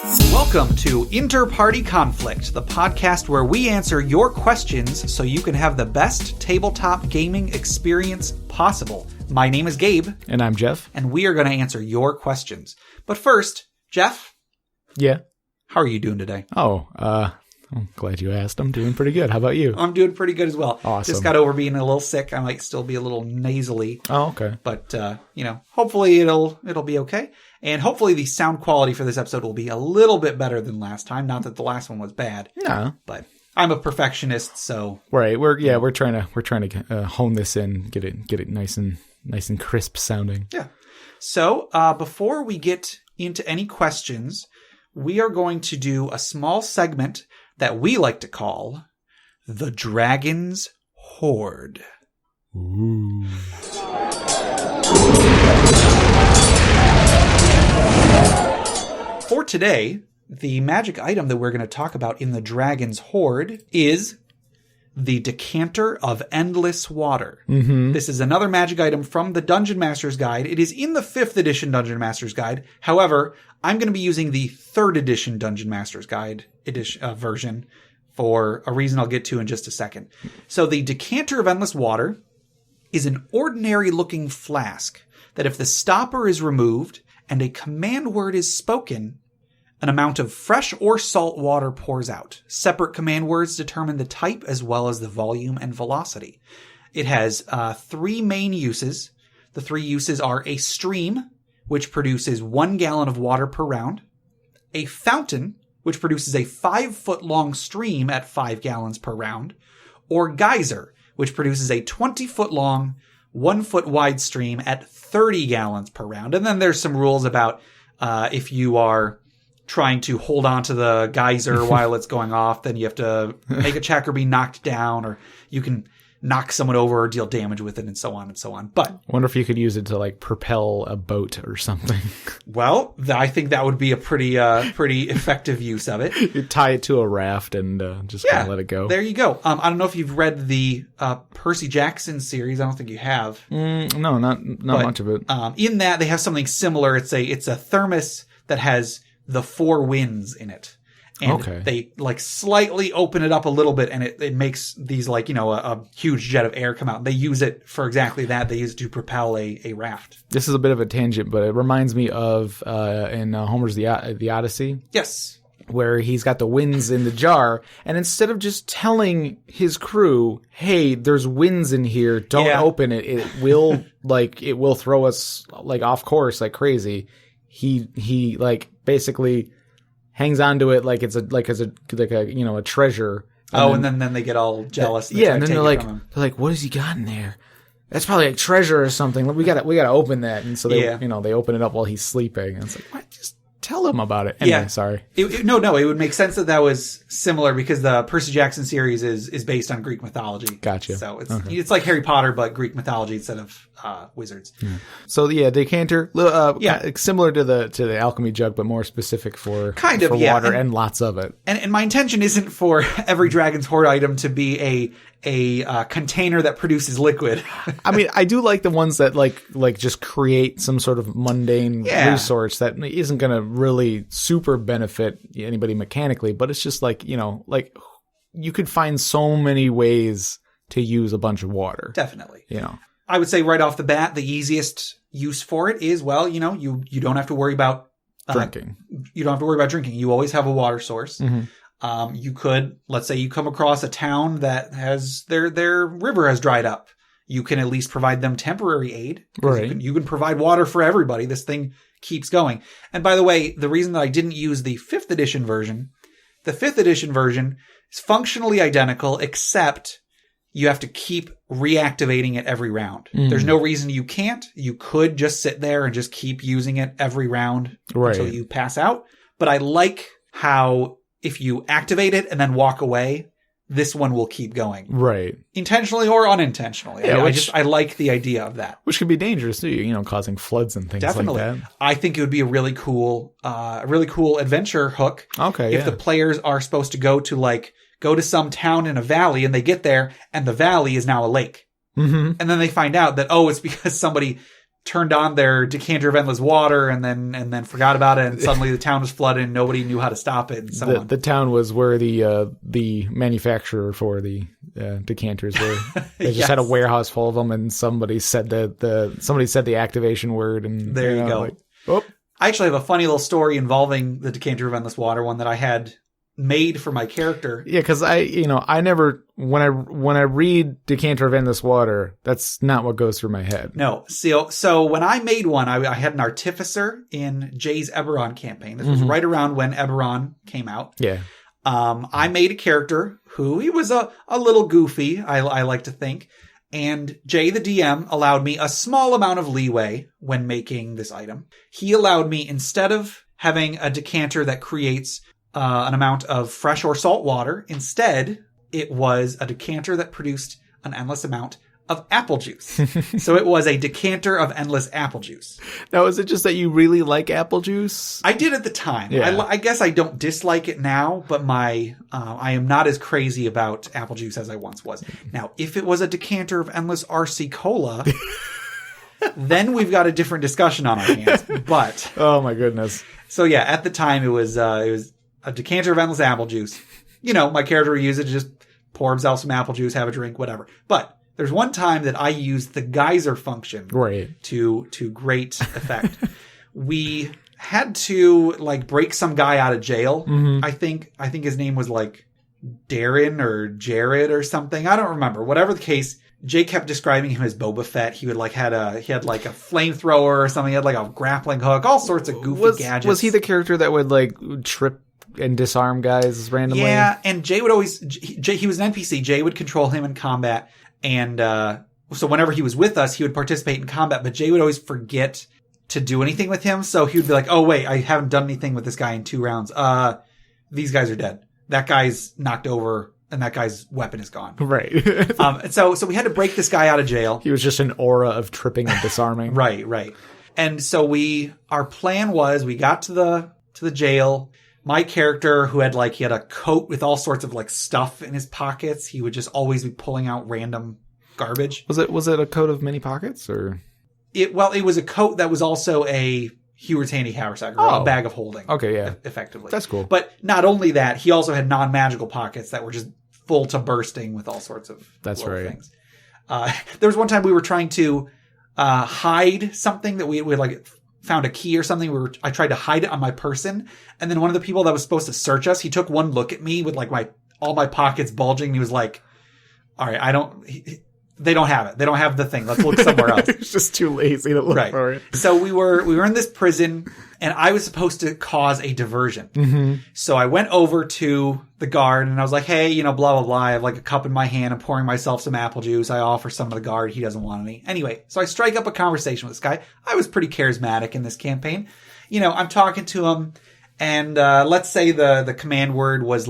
Welcome to InterPartyConflict, the podcast where we answer your questions so you can have the best tabletop gaming experience possible. My name is Gabe. And I'm Jeff. And we are going to answer your questions. But first, Jeff. Yeah? How are you doing today? I'm glad you asked. I'm doing pretty good. How about you? I'm doing pretty good as well. Awesome. Just got over being a little sick. I might still be a little nasally. Oh, okay. But, hopefully it'll be okay. And hopefully the sound quality for this episode will be a little bit better than last time. Not that the last one was bad. No. But I'm a perfectionist, so. Right. We're trying to hone this in, get it nice and crisp sounding. Yeah. So, before we get into any questions, we are going to do a small segment that we like to call The Dragon's Hoard. Ooh. For today, the magic item that we're going to talk about in The Dragon's Hoard is the Decanter of Endless Water. Mm-hmm. This is another magic item from the Dungeon Master's Guide. It is in the 5th edition Dungeon Master's Guide. However, I'm going to be using the 3rd edition Dungeon Master's Guide version for a reason I'll get to in just a second. So the Decanter of Endless Water is an ordinary-looking flask that if the stopper is removed and a command word is spoken, an amount of fresh or salt water pours out. Separate command words determine the type as well as the volume and velocity. It has 3 main uses. The 3 uses are a stream, which produces 1 gallon of water per round, a fountain, which produces a 5-foot-long stream at 5 gallons per round, or geyser, which produces a 20-foot-long, 1-foot-wide stream at 30 gallons per round. And then there's some rules about if you are trying to hold on to the geyser while it's going off, then you have to make a check or be knocked down, or you can knock someone over or deal damage with it, and so on and so on. But I wonder if you could use it to propel a boat or something. Well, I think that would be a pretty effective use of it. You tie it to a raft and just kind of let it go. There you go. I don't know if you've read the Percy Jackson series. I don't think you have. No, not much of it. In that, they have something similar. It's a thermos that has the 4 winds in it. And they slightly open it up a little bit, and it makes these a huge jet of air come out. They use it for exactly that. They use it to propel a raft. This is a bit of a tangent, but it reminds me of in Homer's the Odyssey. Yes. Where he's got the winds in the jar, and instead of just telling his crew, "Hey, there's winds in here, don't open it. It will it will throw us off course like crazy." He basically hangs on to it like it's a treasure. And then they get all jealous. And then they're like, "What has he got in there? That's probably a treasure or something. We gotta open that." And so they they open it up while he's sleeping. And it's like, what? Just tell him about it. Anyway, sorry. It would make sense that was similar because the Percy Jackson series is based on Greek mythology. Gotcha. So it's like Harry Potter, but Greek mythology instead of wizards. Yeah. So decanter, similar to the alchemy jug, but more specific for water and lots of it. And my intention isn't for every Dragon's Hoard item to be a container that produces liquid. I mean, I do like the ones that just create some sort of mundane resource that isn't going to really super benefit anybody mechanically, but it's just you could find so many ways to use a bunch of water. Definitely. I would say right off the bat, the easiest use for it is, you don't have to worry about drinking. You don't have to worry about drinking. You always have a water source. Mm-hmm. You could, let's say you come across a town that has their river has dried up. You can at least provide them temporary aid. Right. You can provide water for everybody. This thing keeps going. And by the way, the reason that I didn't use the 5th edition version, the 5th edition version is functionally identical, except you have to keep reactivating it every round. There's no reason you can't. You could just sit there and just keep using it every round until you pass out. But I like how if you activate it and then walk away, this one will keep going. Right. Intentionally or unintentionally. Yeah, I like the idea of that. Which could be dangerous too, causing floods and things like that. I think it would be a really cool adventure hook. Okay. If the players are supposed to go to some town in a valley and they get there and the valley is now a lake. Mm-hmm. And then they find out that, it's because somebody turned on their decanter of endless water and then forgot about it, and suddenly the town was flooded and nobody knew how to stop it, and so on. The town was where the manufacturer for the decanters were. They just had a warehouse full of them, and somebody said the activation word, and there you go. Like, oh. I actually have a funny little story involving the decanter of endless water, one that I had made for my character. Yeah, because I never, when I read Decanter of Endless Water, that's not what goes through my head. No. So when I made one, I had an artificer in Jay's Eberron campaign. This was right around when Eberron came out. Yeah. I made a character who he was a little goofy, I like to think. And Jay, the DM, allowed me a small amount of leeway when making this item. He allowed me, instead of having a decanter that creates an amount of fresh or salt water, instead, it was a decanter that produced an endless amount of apple juice. So it was a decanter of endless apple juice. Now, is it just that you really like apple juice? I did at the time. Yeah. I guess I don't dislike it now, but I am not as crazy about apple juice as I once was. Now, if it was a decanter of endless RC Cola, then we've got a different discussion on our hands. But oh my goodness. So yeah, at the time it was a decanter of endless apple juice. My character would use it to just pour himself some apple juice, have a drink, whatever. But there's one time that I used the geyser function to great effect. We had to break some guy out of jail. I think his name was Darren or Jared or something. I don't remember. Whatever the case, Jay kept describing him as Boba Fett. He would he had a flamethrower or something. He had a grappling hook, all sorts of goofy gadgets. Was he the character that would trip and disarm guys randomly? Yeah, and Jay would always... he was an NPC. Jay would control him in combat. And so whenever he was with us, he would participate in combat. But Jay would always forget to do anything with him. So he would be like, oh, wait, I haven't done anything with this guy in 2 rounds. These guys are dead. That guy's knocked over, and that guy's weapon is gone. Right. So we had to break this guy out of jail. He was just an aura of tripping and disarming. Right. And so our plan was, we got to the jail. My character, who had he had a coat with all sorts of stuff in his pockets, he would just always be pulling out random garbage. Was it a coat of many pockets, or? It was a coat that was also a Hewer's handy haversack, or a bag of holding. Okay, yeah. Effectively. That's cool. But not only that, he also had non-magical pockets that were just full to bursting with all sorts of things. There was one time we were trying to hide something that we had found a key or something. I tried to hide it on my person, and then one of the people that was supposed to search us, he took one look at me with all my pockets bulging. And he was like, "All right, they don't have it. They don't have the thing. Let's look somewhere else." It's just too lazy to look for it. So we were in this prison, and I was supposed to cause a diversion. So I went over to the guard, and I was like, "Hey, blah blah blah. I have a cup in my hand. I'm pouring myself some apple juice. I offer some to the guard. He doesn't want any." Anyway, so I strike up a conversation with this guy. I was pretty charismatic in this campaign. I'm talking to him, and let's say the command word was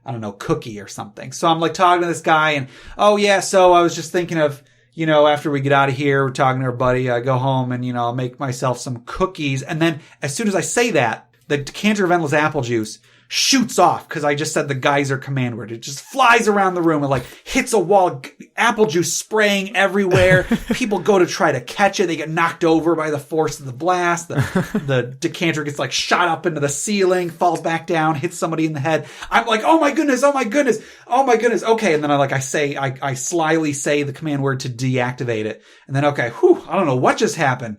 I don't know, cookie or something. So I'm talking to this guy, and oh yeah, so I was just thinking of, after we get out of here, we're talking to our buddy, I go home and, I'll make myself some cookies. And then as soon as I say that, the decanter of endless apple juice shoots off because I just said the geyser command word. It just flies around the room and hits a wall, apple juice spraying everywhere. People go to try to catch it. They get knocked over by the force of the blast. The decanter gets shot up into the ceiling, falls back down, hits somebody in the head. I'm like, oh my goodness. Okay. And then I slyly say the command word to deactivate it. And then, okay, I don't know what just happened.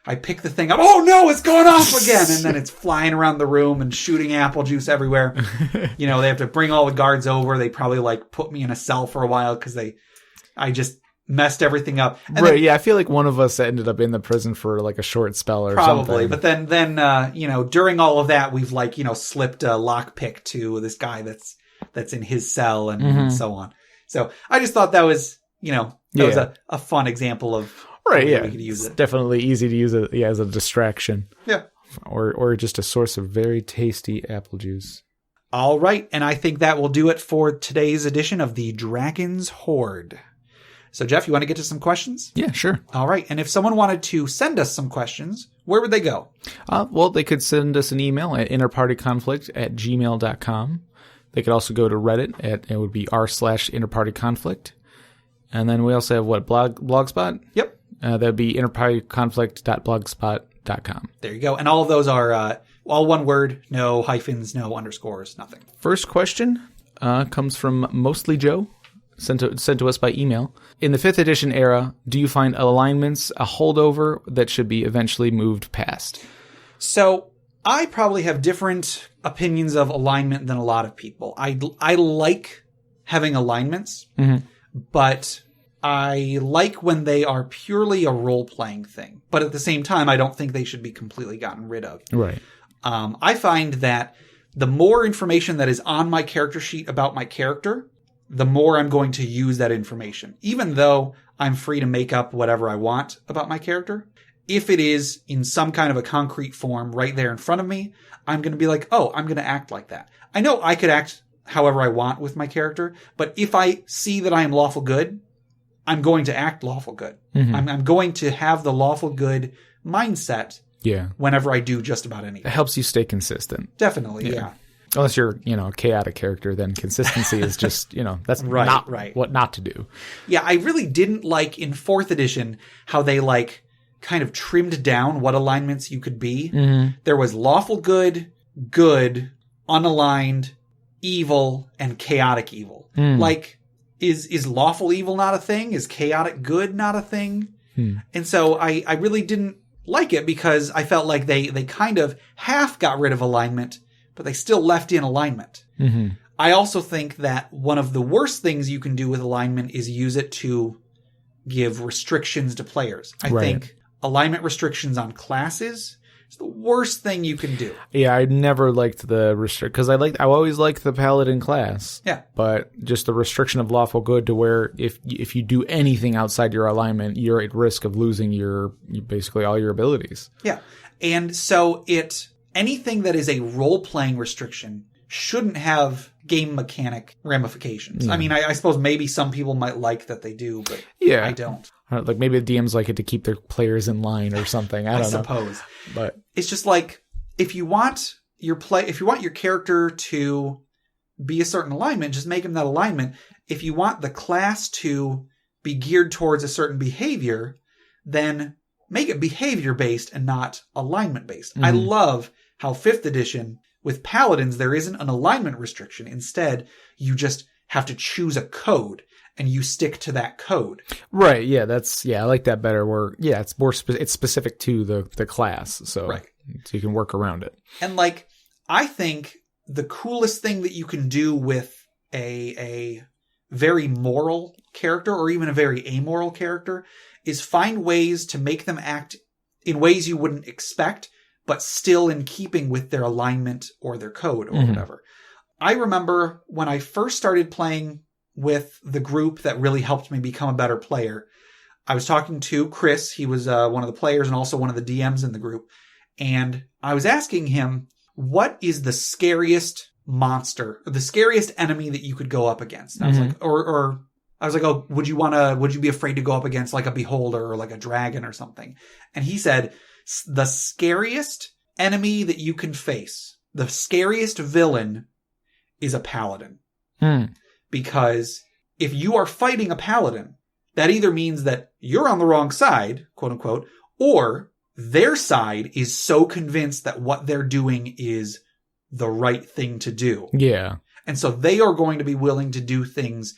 I pick the thing up. Oh no, it's going off again. And then it's flying around the room and shooting apple juice everywhere. They have to bring all the guards over. They probably put me in a cell for a while because I just messed everything up. And right. Yeah. I feel like one of us ended up in the prison for a short spell or probably, something. But then, during all of that, we've slipped a lockpick to this guy that's in his cell and so on. So I just thought that was, was a fun example of, right, yeah. We could use it's definitely easy to use it as a distraction. Yeah. Or just a source of very tasty apple juice. All right, and I think that will do it for today's edition of the Dragon's Hoard. So, Jeff, you want to get to some questions? Yeah, sure. All right, and if someone wanted to send us some questions, where would they go? Well, they could send us an email at interpartyconflict@gmail.com. They could also go to Reddit it would be r/interpartyconflict. And then we also have Blogspot? Yep. That'd be interpartyconflict.blogspot.com. There you go. And all of those are all one word, no hyphens, no underscores, nothing. First question comes from Mostly Joe, sent to us by email. In the 5th edition era, do you find alignments a holdover that should be eventually moved past? So I probably have different opinions of alignment than a lot of people. I like having alignments, but I like when they are purely a role-playing thing. But at the same time, I don't think they should be completely gotten rid of. Right. I find that the more information that is on my character sheet about my character, the more I'm going to use that information. Even though I'm free to make up whatever I want about my character, if it is in some kind of a concrete form right there in front of me, I'm going to be like, oh, I'm going to act like that. I know I could act however I want with my character, but if I see that I am lawful good, I'm going to act lawful good. I'm going to have the lawful good mindset whenever I do just about anything. It helps you stay consistent. Definitely, yeah. Unless you're, a chaotic character, then consistency is just, that's right. What not to do. Yeah, I really didn't like in 4th edition how they kind of trimmed down what alignments you could be. There was lawful good, good, unaligned, evil, and chaotic evil. Is lawful evil not a thing? Is chaotic good not a thing? And so I really didn't like it because I felt like they kind of half got rid of alignment, but they still left in alignment. I also think that one of the worst things you can do with alignment is use it to give restrictions to players. I think alignment restrictions on classes is the worst thing you can do. Yeah, I never liked the because I always liked the paladin class. Yeah, but just the restriction of lawful good to where if you do anything outside your alignment, you're at risk of losing basically all your abilities. Yeah, and so anything that is a role playing restriction shouldn't have game mechanic ramifications. I mean, I suppose maybe some people might like that they do, but I don't. Like maybe the DMs like it to keep their players in line or something. I suppose. But it's just like if you want your character to be a certain alignment, just make him that alignment. If you want the class to be geared towards a certain behavior, then make it behavior based and not alignment based. I love how 5th edition with paladins there isn't an alignment restriction. Instead, you just have to choose a code. And you stick to that code. Right, yeah, I like that better where, it's more, it's specific to the class, so you can work around it. And I think the coolest thing that you can do with a very moral character or even a very amoral character is find ways to make them act in ways you wouldn't expect, but still in keeping with their alignment or their code or whatever. I remember when I first started playing with the group that really helped me become a better player. I was talking to Chris. He was one of the players and also one of the DMs in the group. And I was asking him, what is the scariest monster, or the scariest enemy that you could go up against? And I was like, or I was like, oh, would you be afraid to go up against like a beholder or like a dragon or something? And he said, the scariest enemy that you can face, the scariest villain is a paladin. Because if you are fighting a paladin, that either means that you're on the wrong side, quote unquote, or their side is so convinced that what they're doing is the right thing to do. Yeah. And so they are going to be willing to do things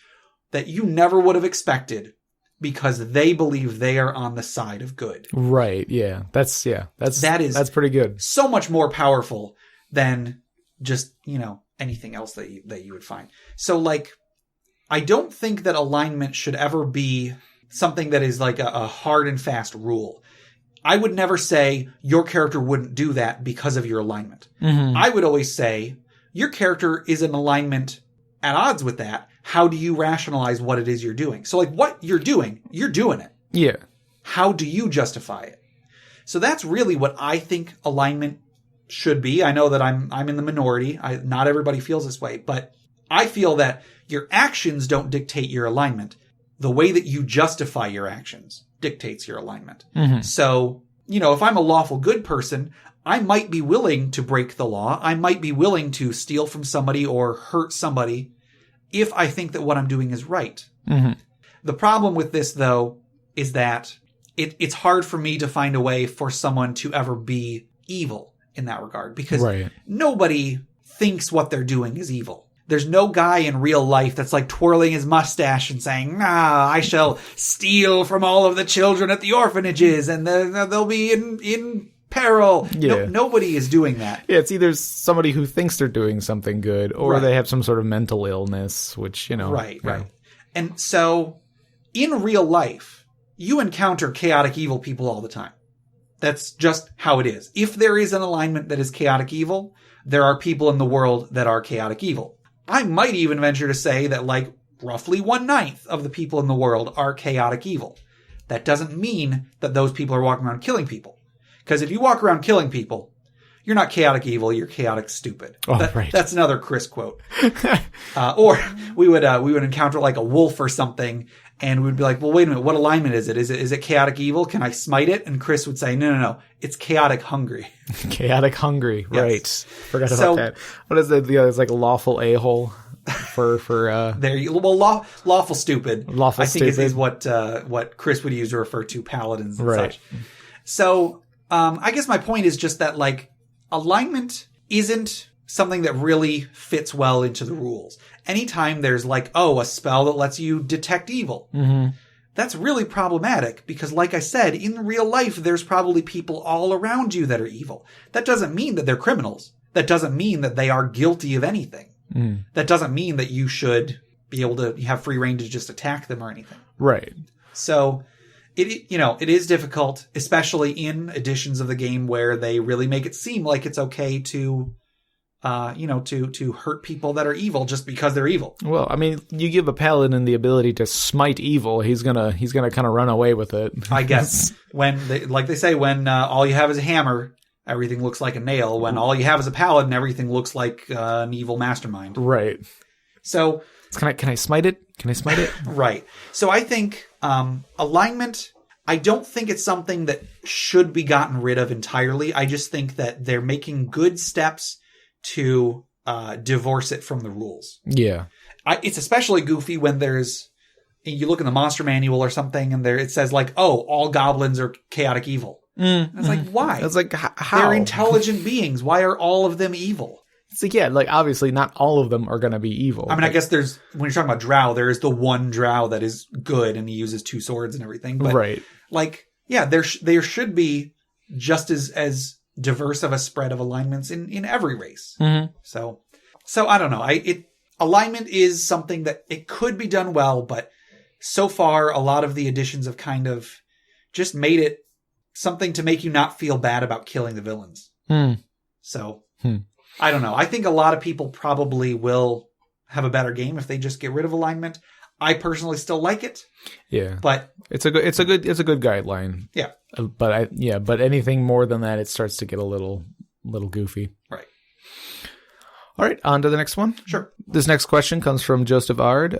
that you never would have expected because they believe they are on the side of good. Right. Yeah. That's pretty good. So much more powerful than just, anything else that you would find. So I don't think that alignment should ever be something that is like a hard and fast rule. I would never say your character wouldn't do that because of your alignment. I would always say your character is in alignment at odds with that. How do you rationalize what it is you're doing? So what you're doing it. Yeah. How do you justify it? So that's really what I think alignment should be. I know that I'm in the minority. Not everybody feels this way, but I feel that your actions don't dictate your alignment. The way that you justify your actions dictates your alignment. So, if I'm a lawful good person, I might be willing to break the law. I might be willing to steal from somebody or hurt somebody if I think that what I'm doing is right. The problem with this, though, is that it's hard for me to find a way for someone to ever be evil in that regard, because nobody thinks what they're doing is evil. There's no guy in real life that's like twirling his mustache and saying, I shall steal from all of the children at the orphanages and they'll be in peril. Yeah. Nobody is doing that. Yeah, it's either somebody who thinks they're doing something good or they have some sort of mental illness, which, Right. And so in real life, you encounter chaotic evil people all the time. That's just how it is. If there is an alignment that is chaotic evil, there are people in the world that are chaotic evil. I might even venture to say that like roughly 1/9 of the people in the world are chaotic evil. That doesn't mean that those people are walking around killing people. Because if you walk around killing people, you're not chaotic evil, you're chaotic stupid. That's another Chris quote. Or we would encounter like a wolf or something, and we'd be like, well, wait a minute, what alignment is it? Is it chaotic evil? Can I smite it? And Chris would say, no, it's chaotic hungry. Chaotic hungry, right. Forgot about that. What is it? It's like a lawful a-hole for lawful stupid. I think is what Chris would use to refer to paladins and such. So I guess my point is just that like alignment isn't something that really fits well into the rules. Anytime there's like, a spell that lets you detect evil, that's really problematic because, like I said, in real life, there's probably people all around you that are evil. That doesn't mean that they're criminals. That doesn't mean that they are guilty of anything. That doesn't mean that you should be able to have free reign to just attack them or anything. Right. So it is difficult, especially in editions of the game where they really make it seem like it's okay to hurt people that are evil just because they're evil. Well, I mean, you give a paladin the ability to smite evil, he's gonna kind of run away with it. I guess when they say all you have is a hammer, everything looks like a nail. When all you have is a paladin, everything looks like an evil mastermind. Right. So can I smite it? Can I smite it? Right. So I think alignment, I don't think it's something that should be gotten rid of entirely. I just think that they're making good steps to divorce it from the rules. Yeah. It's especially goofy when you look in the monster manual or something and it says like, all goblins are chaotic evil. It's like, why? It's like, how? They're intelligent beings. Why are all of them evil? It's like, yeah, like obviously not all of them are going to be evil. I mean, I guess when you're talking about drow, there is the one drow that is good and he uses 2 swords and everything. But right. Like, yeah, there should be just as diverse of a spread of alignments in every race. So I don't know. Alignment is something that it could be done well, but so far a lot of the editions have kind of just made it something to make you not feel bad about killing the villains. So I don't know. I think a lot of people probably will have a better game if they just get rid of alignment. I personally still like it. Yeah. But it's a good guideline. Yeah. But anything more than that, it starts to get a little goofy. Right. All right, on to the next one. Sure. This next question comes from Joseph Ard,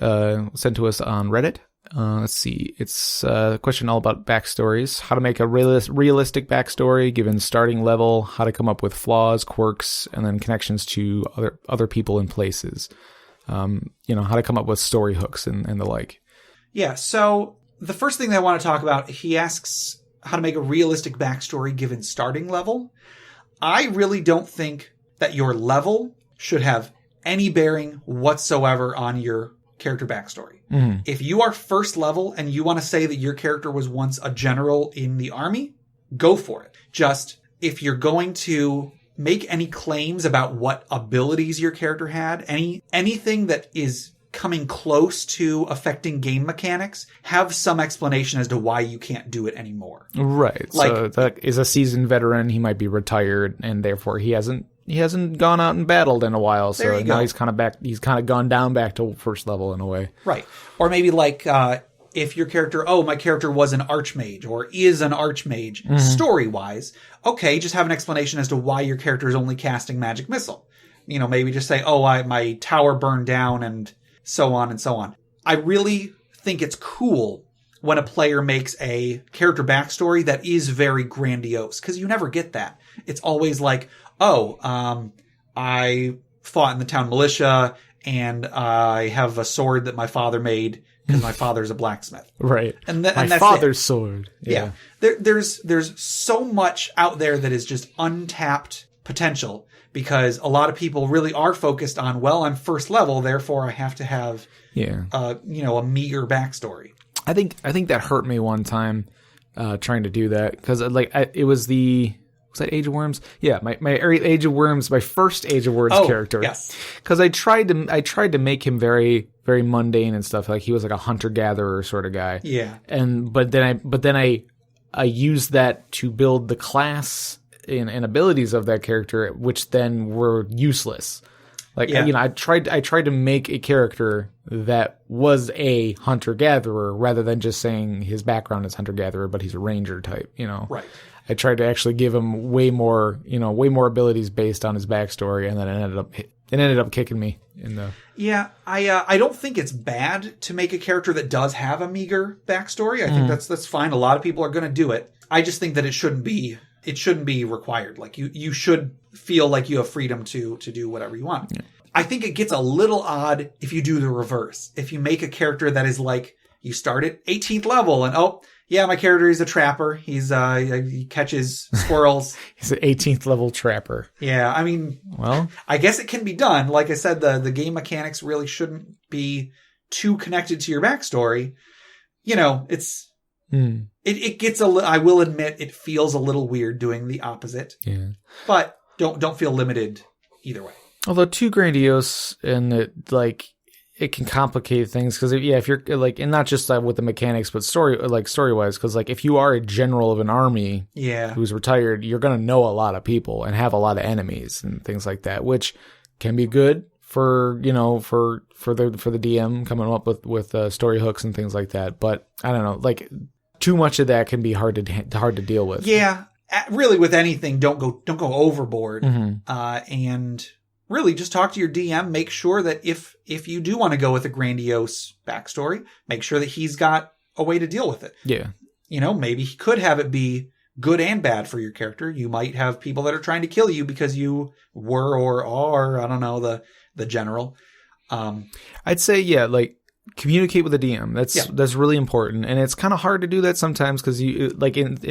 sent to us on Reddit. Let's see. It's a question all about backstories. How to make a realistic backstory given starting level, how to come up with flaws, quirks, and then connections to other people and places. How to come up with story hooks and the like. Yeah, so the first thing that I want to talk about, he asks how to make a realistic backstory given starting level. I really don't think that your level should have any bearing whatsoever on your character backstory. If you are first level and you want to say that your character was once a general in the army, go for it. Just if you're going to make any claims about what abilities your character had, anything that is coming close to affecting game mechanics, have some explanation as to why you can't do it anymore. Right. Like, so that is a seasoned veteran. He might be retired and therefore he hasn't gone out and battled in a while. So now he's kind of back. He's kind of gone down back to first level in a way. Right. Or maybe like, if your character, my character was an archmage or is an archmage story-wise, okay, just have an explanation as to why your character is only casting magic missile. Maybe just say, my tower burned down and so on and so on. I really think it's cool when a player makes a character backstory that is very grandiose, because you never get that. It's always like, I fought in the town militia and I have a sword that my father made because my father's a blacksmith. Right. And my that's father's sword. Yeah. There's so much out there that is just untapped potential, because a lot of people really are focused on, well, I'm first level, therefore I have to have a meager backstory. I think that hurt me one time trying to do that, because it was that Age of Worms? Yeah, my Age of Worms, my first Age of Worms character. Yes. Because I tried to make him very, very mundane and stuff. Like he was like a hunter gatherer sort of guy. Yeah. But then I used that to build the class and abilities of that character, which then were useless. I tried to make a character that was a hunter-gatherer rather than just saying his background is hunter-gatherer, but he's a ranger type, Right. I tried to actually give him way more abilities based on his backstory, and then it ended up kicking me in the... Yeah, I don't think it's bad to make a character that does have a meager backstory. I think that's fine. A lot of people are going to do it. I just think that it shouldn't be required. Like you should feel like you have freedom to do whatever you want. Yeah. I think it gets a little odd if you do the reverse. If you make a character that is like, you start at 18th level and my character is a trapper. He catches squirrels. He's an 18th level trapper. Yeah, I mean, well, I guess it can be done. Like I said, the game mechanics really shouldn't be too connected to your backstory. It's it gets I will admit it feels a little weird doing the opposite. Yeah. But don't feel limited either way. Although too grandiose, and it can complicate things, because if you're and not just with the mechanics, but story wise, because if you are a general of an army, who's retired, you're gonna know a lot of people and have a lot of enemies and things like that, which can be good for for the DM coming up with story hooks and things like that. But I don't know, too much of that can be hard to deal with. Yeah, really, with anything, don't go overboard, and really just talk to your DM. Make sure that if you do want to go with a grandiose backstory, make sure that he's got a way to deal with it. Yeah, maybe he could have it be good and bad for your character. You might have people that are trying to kill you because you were or are, I don't know, the general. I'd say communicate with the DM. That's really important, and it's kind of hard to do that sometimes, because you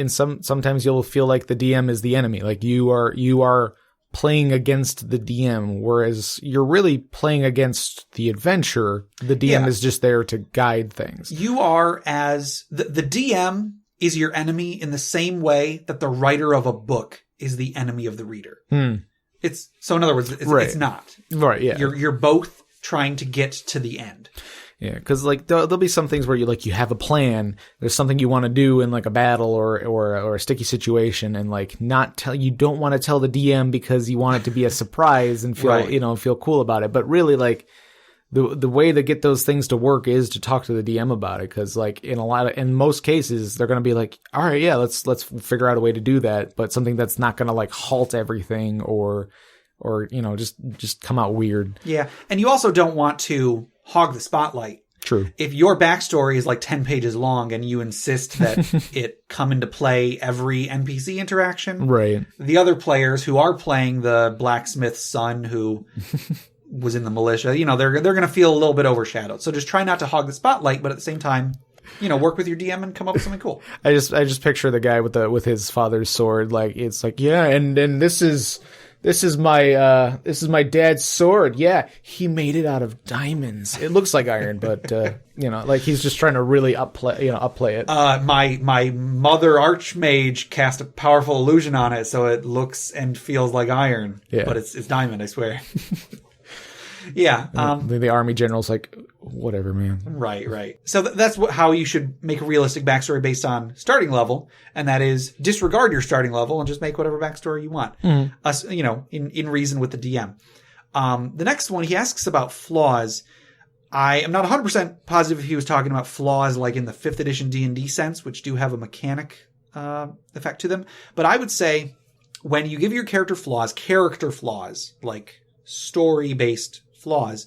sometimes you'll feel like the DM is the enemy, like you are playing against the DM, whereas you're really playing against the adventure. The DM is just there to guide things. You are, as the DM is your enemy in the same way that the writer of a book is the enemy of the reader. It's so, in other words, it's not right. Yeah, you're both trying to get to the end. Yeah, because there'll be some things where you have a plan. There's something you want to do in a battle or a sticky situation, and you don't want to tell the DM because you want it to be a surprise and feel feel cool about it. But really, the way to get those things to work is to talk to the DM about it, because in most cases they're going to be like, all right, yeah, let's figure out a way to do that, but something that's not going to halt everything or just come out weird. Yeah, and you also don't want to hog the spotlight. True. If your backstory is 10 pages long and you insist that it come into play every NPC interaction, right, the other players who are playing the blacksmith's son who was in the militia, they're going to feel a little bit overshadowed. So just try not to hog the spotlight, but at the same time, work with your DM and come up with something cool. I just picture the guy with his father's sword, and this is my dad's sword. Yeah, he made it out of diamonds. It looks like iron, but he's just trying to really upplay it. My mother archmage cast a powerful illusion on it, so it looks and feels like iron. Yeah, but it's diamond, I swear. Yeah. The army general's like, whatever, man. Right. So that's how you should make a realistic backstory based on starting level, and that is disregard your starting level and just make whatever backstory you want. In reason with the DM. The next one, he asks about flaws. I am not 100% positive if he was talking about flaws in the 5th edition D&D sense, which do have a mechanic effect to them. But I would say when you give your character flaws, like story-based flaws,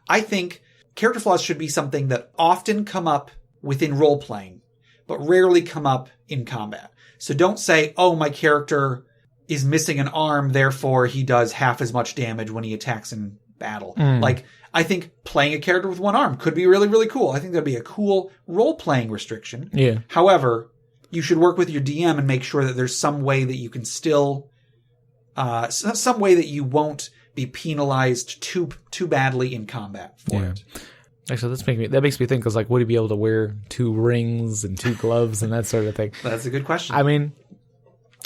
I think character flaws should be something that often come up within role-playing, but rarely come up in combat. So don't say, oh, my character is missing an arm, therefore he does half as much damage when he attacks in battle. Like, I think playing a character with one arm could be really, really cool. I think that'd be a cool role-playing restriction. Yeah. However, you should work with your DM and make sure that there's some way that you can still, some way that you won't be penalized too badly in combat for it. Actually, that makes me think, because, like, would he be able to wear 2 rings and 2 gloves and that sort of thing? That's a good question. I mean,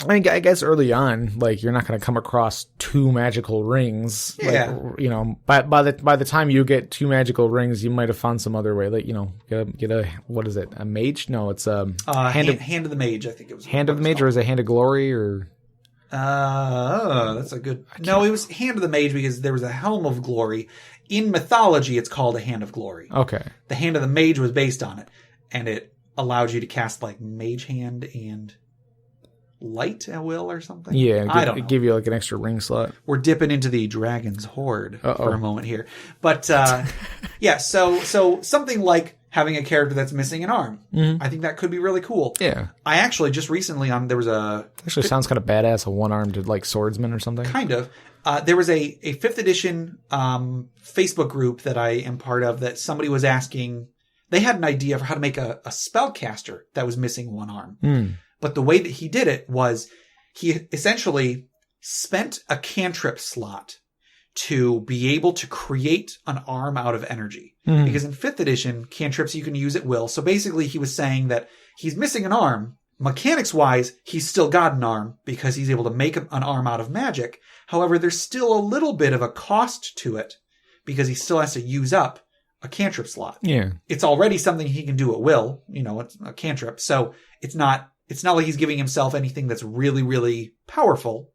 I guess early on, like, you're not going to come across 2 magical rings. Yeah. Like, you know, by the time you get 2 magical rings, you might have found some other way. Like, you know, get a what is it? A mage? No, it's a hand of the mage. I think it was hand of the mage, or is it hand of glory, or? That's a good. No, it was hand of the mage because there was a helm of glory. In mythology, it's called a hand of glory. Okay. The hand of the mage was based on it, and it allowed you to cast like mage hand and light at will or something. Yeah, I don't know. Give you like an extra ring slot. We're dipping into the dragon's hoard for a moment here, but yeah. So something like having a character that's missing an arm. I think that could be really cool. Yeah. I actually just recently there was a actually sounds kind of badass, a one-armed like swordsman or something. Kind of. There was a 5th edition Facebook group that I am part of that somebody was asking. They had an idea for how to make a spellcaster that was missing one arm. But the way that he did it was he essentially spent a cantrip slot to be able to create an arm out of energy. Because in 5th edition, cantrips you can use at will. So basically he was saying that he's missing an arm. Mechanics-wise, he's still got an arm because he's able to make an arm out of magic. However, there's still a little bit of a cost to it because he still has to use up a cantrip slot. Yeah. It's already something he can do at will. You know, it's a cantrip. So it's not like he's giving himself anything that's really, really powerful.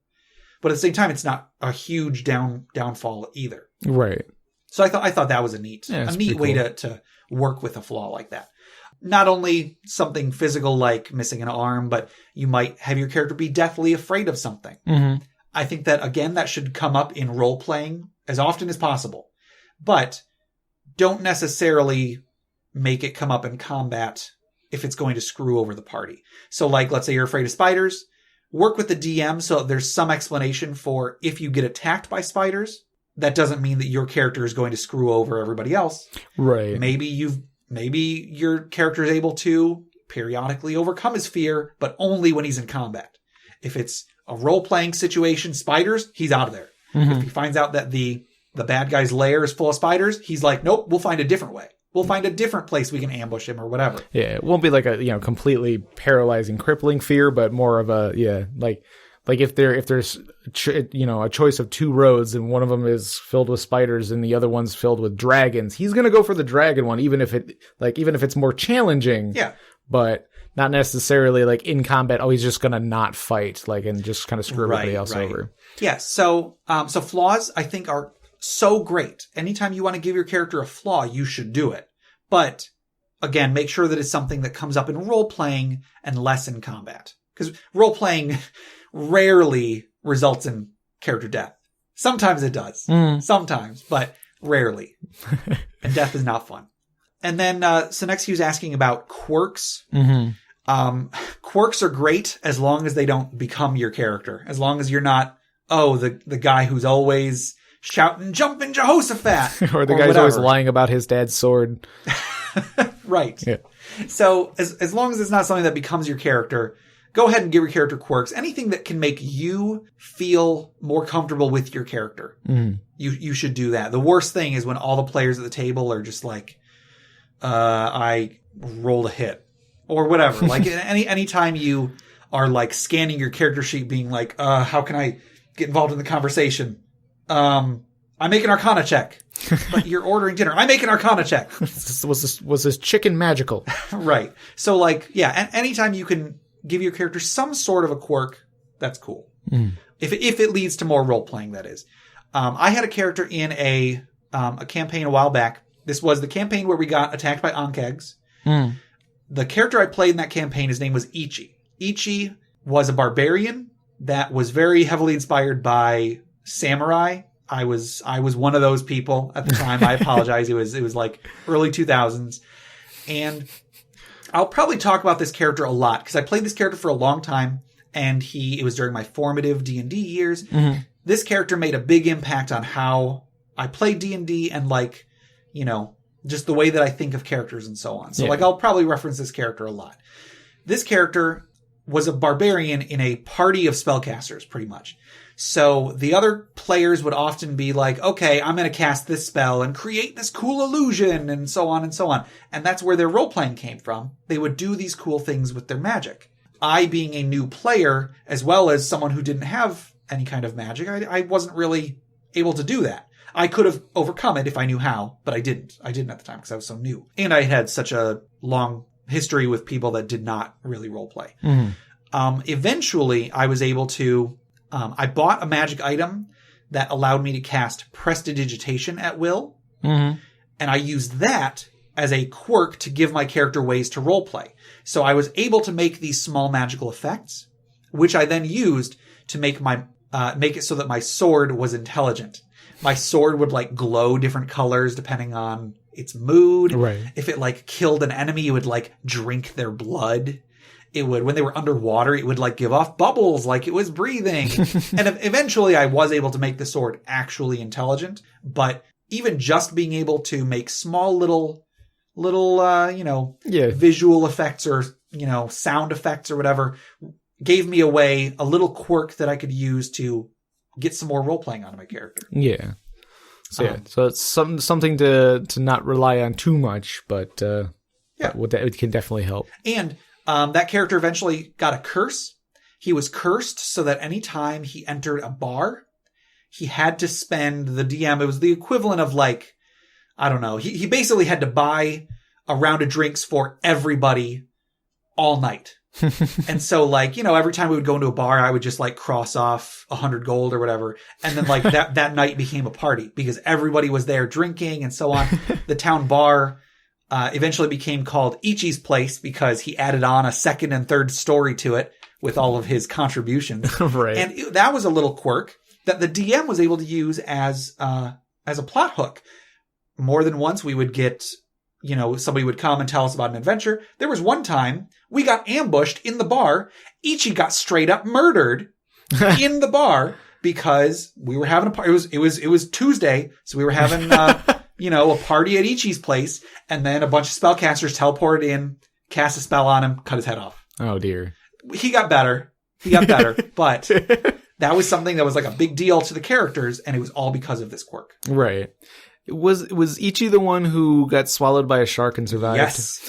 But at the same time, it's not a huge downfall either. Right. So I thought that was a neat way cool. to work with a flaw like that. Not only something physical like missing an arm, but you might have your character be deathly afraid of something. I think that, again, that should come up in role-playing as often as possible. But don't necessarily make it come up in combat if it's going to screw over the party. So, like, let's say you're afraid of spiders. Work with the DM so there's some explanation for if you get attacked by spiders. That doesn't mean that your character is going to screw over everybody else. Right. Maybe your character is able to periodically overcome his fear, but only when he's in combat. If it's a role-playing situation, spiders, he's out of there. If he finds out that the bad guy's lair is full of spiders, he's like, nope, we'll find a different way. We'll find a different place we can ambush him or whatever. Yeah, it won't be like a completely paralyzing, crippling fear, but more of a like if there's a choice of 2 roads and one of them is filled with spiders and the other one's filled with dragons, he's gonna go for the dragon one, even if it's more challenging. Yeah, but not necessarily like in combat. Oh, he's just gonna not fight, like, and just kind of screw everybody else over. Yeah. So flaws I think are so great. Anytime you want to give your character a flaw, you should do it. But again, make sure that it's something that comes up in role playing and less in combat, because role playing rarely results in character death. Sometimes it does. Sometimes, but rarely. And death is not fun. And then, so next he was asking about quirks. Quirks are great as long as they don't become your character. As long as you're not, the guy who's always shouting, jumping Jehoshaphat. or the guy's always lying about his dad's sword. Right. Yeah. So as long as it's not something that becomes your character, go ahead and give your character quirks. Anything that can make you feel more comfortable with your character. You should do that. The worst thing is when all the players at the table are just like, I rolled a hit or whatever. Like anytime you are like scanning your character sheet being like, how can I get involved in the conversation? I make an Arcana check, but you're ordering dinner. I make an Arcana check. Was this chicken magical? Right. So like, yeah, anytime you can give your character some sort of a quirk, that's cool. If it leads to more role playing, that is. I had a character in a campaign a while back. This was the campaign where we got attacked by Ankegs. The character I played in that campaign, his name was Ichi. Ichi was a barbarian that was very heavily inspired by samurai. I was one of those people at the time. I apologize. It was like early 2000s. And I'll probably talk about this character a lot because I played this character for a long time, and it was during my formative D&D years. This character made a big impact on how I play D&D and like, you know, just the way that I think of characters and so on. So Yeah. like I'll probably reference this character a lot. This character was a barbarian in a party of spellcasters, pretty much. So the other players would often be like, okay, I'm going to cast this spell and create this cool illusion and so on and so on. And that's where their role-playing came from. They would do these cool things with their magic. I, being a new player, as well as someone who didn't have any kind of magic, I wasn't really able to do that. I could have overcome it if I knew how, but I didn't. I didn't at the time because I was so new. And I had such a long history with people that did not really roleplay. Eventually, I was able to... I bought a magic item that allowed me to cast prestidigitation at will. And I used that as a quirk to give my character ways to roleplay. So I was able to make these small magical effects, which I then used to make it so that my sword was intelligent. My sword would like glow different colors depending on its mood. Right. If it like killed an enemy, it would like drink their blood. It would, when they were underwater, it would like give off bubbles like it was breathing. And eventually I was able to make the sword actually intelligent. But even just being able to make small little, visual effects or, sound effects or whatever gave me a little quirk that I could use to get some more role playing out of my character. Yeah. So so it's something to not rely on too much, but it can definitely help. And that character eventually got a curse. He was cursed so that any time he entered a bar, he had to spend the DM. It was the equivalent of like, I don't know. He basically had to buy a round of drinks for everybody all night. And so like, every time we would go into a bar, I would just like cross off 100 gold or whatever. And then like that night became a party because everybody was there drinking and so on. The town bar eventually became called Ichi's Place because he added on a second and third story to it with all of his contributions. Right. And that was a little quirk that the DM was able to use as a plot hook. More than once we would get, somebody would come and tell us about an adventure. There was one time we got ambushed in the bar. Ichi got straight up murdered in the bar because we were having a party. It was Tuesday. So we were having, a party at Ichi's place, and then a bunch of spellcasters teleported in, cast a spell on him, cut his head off. Oh dear. He got better, but that was something that was like a big deal to the characters, and it was all because of this quirk. Right. Was Ichi the one who got swallowed by a shark and survived? Yes.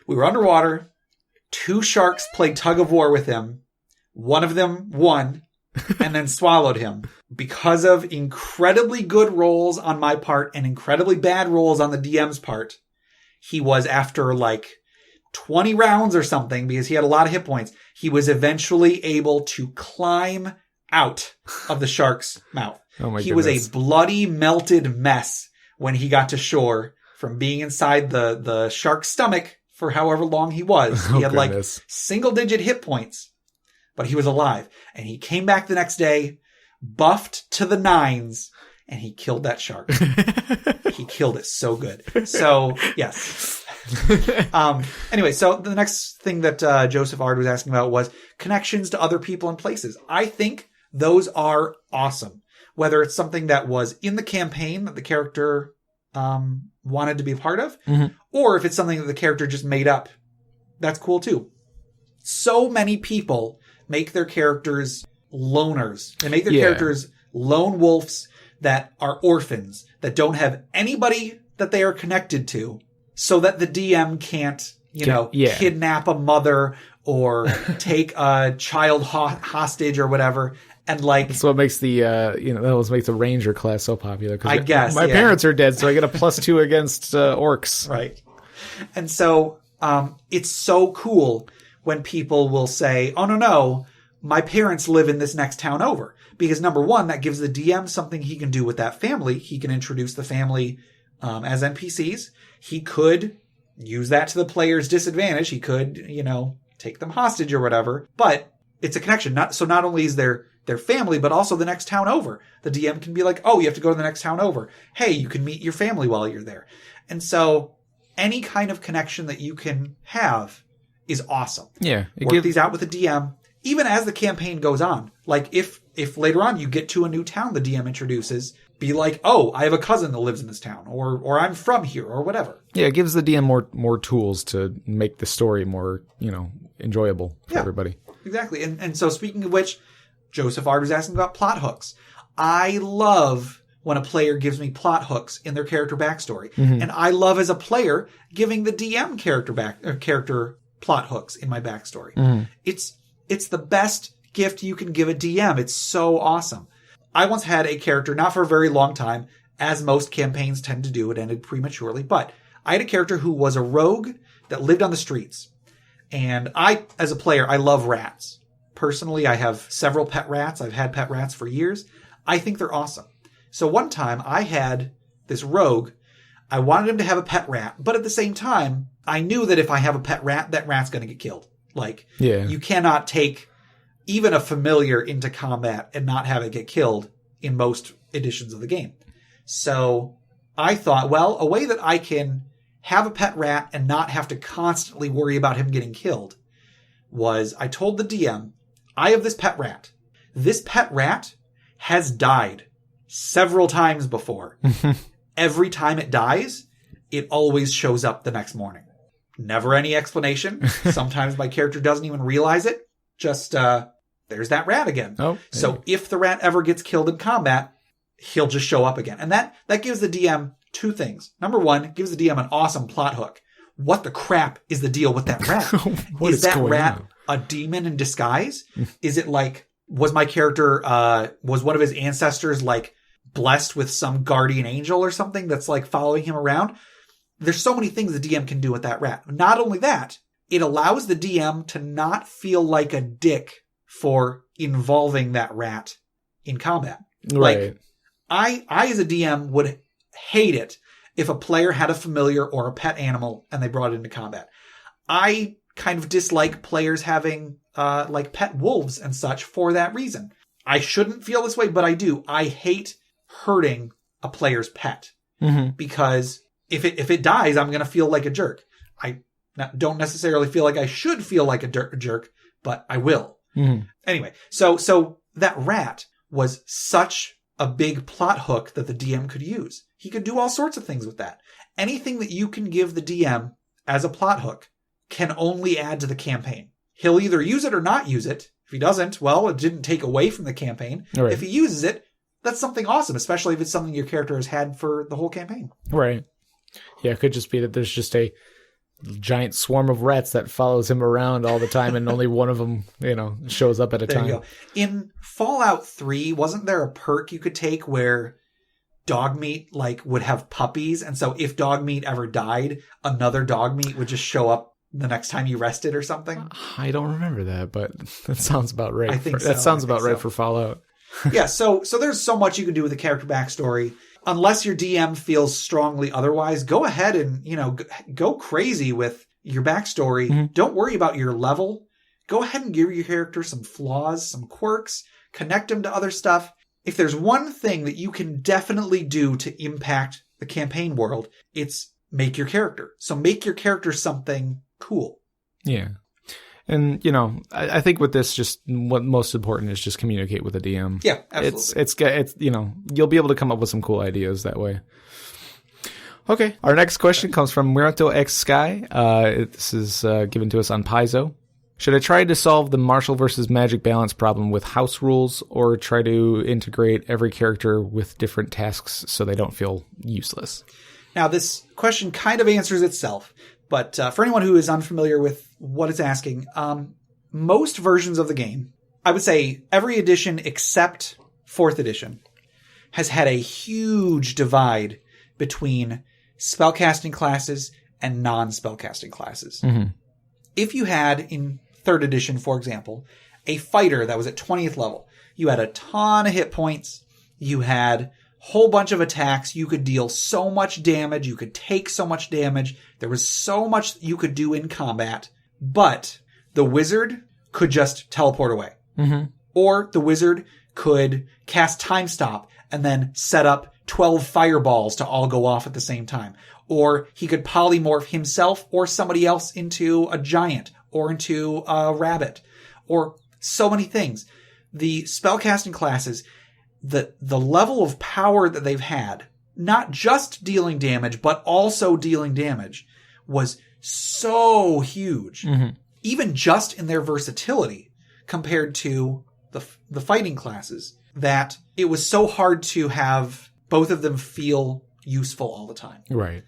We were underwater. 2 sharks played tug of war with him. One of them won and then swallowed him. Because of incredibly good rolls on my part and incredibly bad rolls on the DM's part, he was, after like 20 rounds or something, because he had a lot of hit points, he was eventually able to climb out of the shark's mouth. Oh my He goodness. was a bloody, melted mess when he got to shore from being inside the shark's stomach for however long he was. He had like single-digit hit points, but he was alive. And he came back the next day, buffed to the nines, and he killed that shark. He killed it so good. So, yes. Anyway, so the next thing that Joseph Ard was asking about was connections to other people and places. I think those are awesome. Whether it's something that was in the campaign that the character wanted to be a part of, or if it's something that the character just made up, that's cool too. So many people make their characters loners. They make their characters lone wolves that are orphans, that don't have anybody that they are connected to, so that the DM can't, kidnap a mother or take a child hostage or whatever. And like, that's what makes that was makes the ranger class so popular. I guess my parents are dead, so I get a +2 against orcs. Right. And so, it's so cool when people will say, oh no, my parents live in this next town over. Because number one, that gives the DM something he can do with that family. He can introduce the family, as NPCs. He could use that to the player's disadvantage. He could, take them hostage or whatever, but it's a connection. Not only is their family, but also the next town over. The DM can be like, oh, you have to go to the next town over. Hey, you can meet your family while you're there. And so any kind of connection that you can have is awesome. Yeah. Work these out with the DM, even as the campaign goes on. Like if later on you get to a new town the DM introduces, be like, oh, I have a cousin that lives in this town, or I'm from here, or whatever. Yeah, it gives the DM more tools to make the story more, enjoyable for everybody. Exactly. And so speaking of which, Joseph Ard was asking about plot hooks. I love when a player gives me plot hooks in their character backstory. Mm-hmm. And I love as a player giving the DM character plot hooks in my backstory. Mm-hmm. It's the best gift you can give a DM. It's so awesome. I once had a character, not for a very long time, as most campaigns tend to do, it ended prematurely, but I had a character who was a rogue that lived on the streets. And I, as a player, I love rats. Personally, I have several pet rats. I've had pet rats for years. I think they're awesome. So one time I had this rogue. I wanted him to have a pet rat, but at the same time, I knew that if I have a pet rat, that rat's going to get killed. You cannot take even a familiar into combat and not have it get killed in most editions of the game. So I thought, well, a way that I can have a pet rat and not have to constantly worry about him getting killed was I told the DM, I have this pet rat. This pet rat has died several times before. Every time it dies, it always shows up the next morning. Never any explanation. Sometimes my character doesn't even realize it. Just, there's that rat again. Oh, so if the rat ever gets killed in combat, he'll just show up again. And that gives the DM two things. Number one, it gives the DM an awesome plot hook. What the crap is the deal with that rat? Is that rat a demon in disguise? Is it was my character, was one of his ancestors blessed with some guardian angel or something that's following him around? There's so many things the DM can do with that rat. Not only that, it allows the DM to not feel like a dick for involving that rat in combat. Right. I as a DM would hate it if a player had a familiar or a pet animal and they brought it into combat. I kind of dislike players having pet wolves and such for that reason. I shouldn't feel this way, but I do. I hate hurting a player's pet because if it dies, I'm going to feel like a jerk. I don't necessarily feel like I should feel like a jerk, but I will. Mm-hmm. Anyway, so that rat was such a big plot hook that the DM could use. He could do all sorts of things with that. Anything that you can give the DM as a plot hook can only add to the campaign. He'll either use it or not use it. If he doesn't, well, it didn't take away from the campaign. Right. If he uses it, that's something awesome, especially if it's something your character has had for the whole campaign. Right. Yeah, it could just be that there's just a giant swarm of rats that follows him around all the time and only one of them, shows up at a time. You go. In Fallout 3, wasn't there a perk you could take where dog meat would have puppies, and so if dog meat ever died, another dog meat would just show up the next time you rested or something? I don't remember that, but that sounds about right. I think that sounds about right for Fallout. Yeah, so there's so much you can do with the character backstory. Unless your DM feels strongly otherwise, go ahead and, go crazy with your backstory. Mm-hmm. Don't worry about your level. Go ahead and give your character some flaws, some quirks, connect them to other stuff. If there's one thing that you can definitely do to impact the campaign world, it's make your character. So make your character something cool. Yeah. And, I think with this, just what most important is just communicate with the DM. Yeah, absolutely. It's you'll be able to come up with some cool ideas that way. Okay. Our next question comes from Mirato X Sky. This is given to us on Paizo. Should I try to solve the martial versus magic balance problem with house rules, or try to integrate every character with different tasks so they don't feel useless? Now, this question kind of answers itself. But for anyone who is unfamiliar with what it's asking, most versions of the game, I would say every edition except 4th edition, has had a huge divide between spellcasting classes and non-spellcasting classes. Mm-hmm. If you had, in 3rd edition, for example, a fighter that was at 20th level, you had a ton of hit points, you had whole bunch of attacks, you could deal so much damage, you could take so much damage, there was so much you could do in combat, but the wizard could just teleport away. Mm-hmm. Or the wizard could cast Time Stop and then set up 12 fireballs to all go off at the same time. Or he could polymorph himself or somebody else into a giant or into a rabbit, or so many things. The spellcasting classes, the level of power that they've had, not just dealing damage, but also dealing damage, was so huge. Mm-hmm. Even just in their versatility compared to the fighting classes, that it was so hard to have both of them feel useful all the time. Right.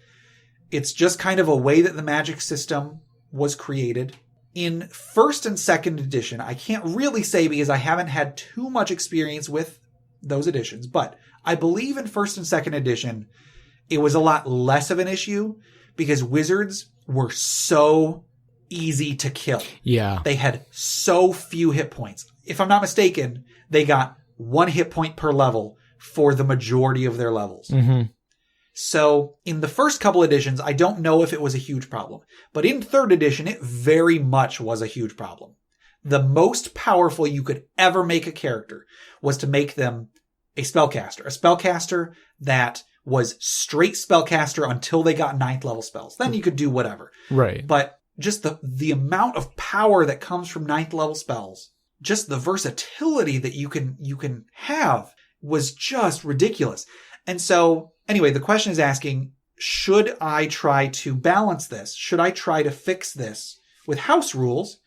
It's just kind of a way that the magic system was created. In first and second edition, I can't really say because I haven't had too much experience with those editions, but I believe in first and second edition, it was a lot less of an issue because wizards were so easy to kill. Yeah. They had so few hit points. If I'm not mistaken, they got 1 hit point per level for the majority of their levels. Mm-hmm. So in the first couple editions, I don't know if it was a huge problem. But in third edition, it very much was a huge problem. The most powerful you could ever make a character was to make them a spellcaster. A spellcaster that was straight spellcaster until they got 9th level spells. Then you could do whatever. Right. But just the amount of power that comes from 9th level spells, just the versatility that you can have was just ridiculous. And so, anyway, the question is asking, should I try to balance this? Should I try to fix this with house rules?